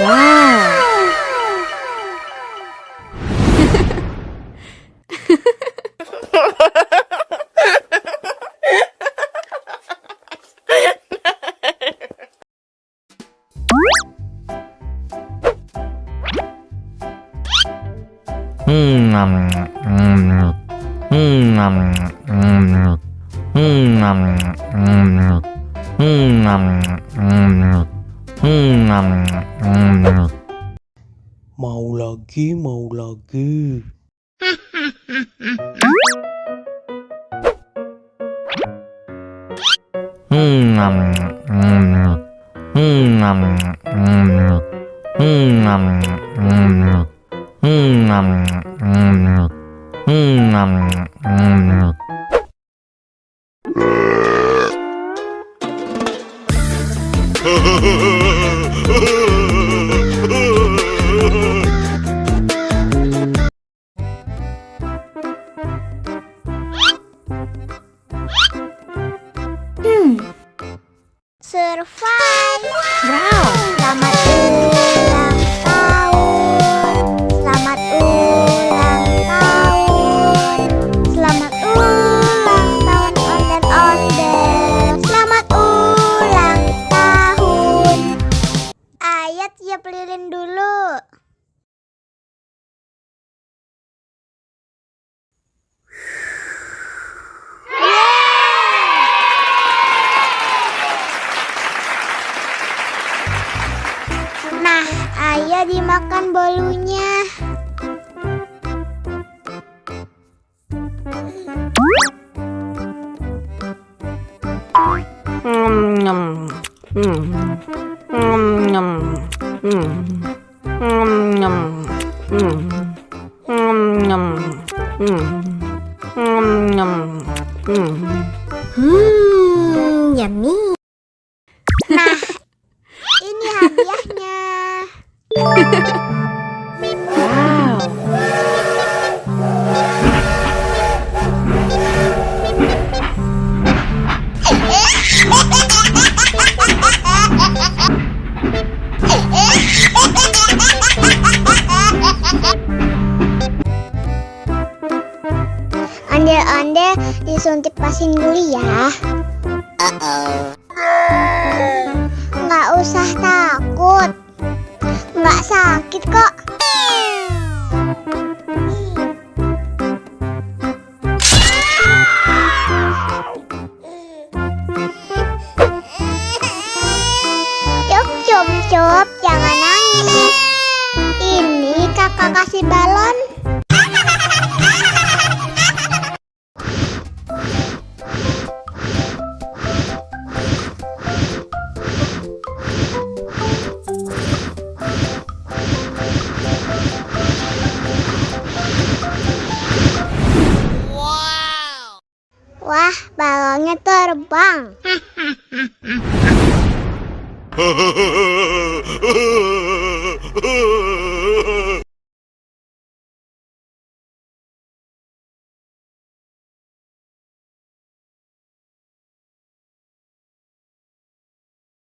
Wow. Mau lagi, mau lagi. Survive. Wow. Selamat ulang tahun. Selamat ulang tahun. Selamat ulang tahun ondel-ondel. Selamat ulang tahun. Ayo tiup lilin dulu. Nah, ayo dimakan bolunya. Yummy. Nah, ini hadiahnya. Wow. Ondel-ondel disuntik pasin dulu ya. Nggak usah takut. Nggak sakit kok. Cup, cup, cup, jangan nangis. Ini kakak kasih balon. Wah, balonnya terbang.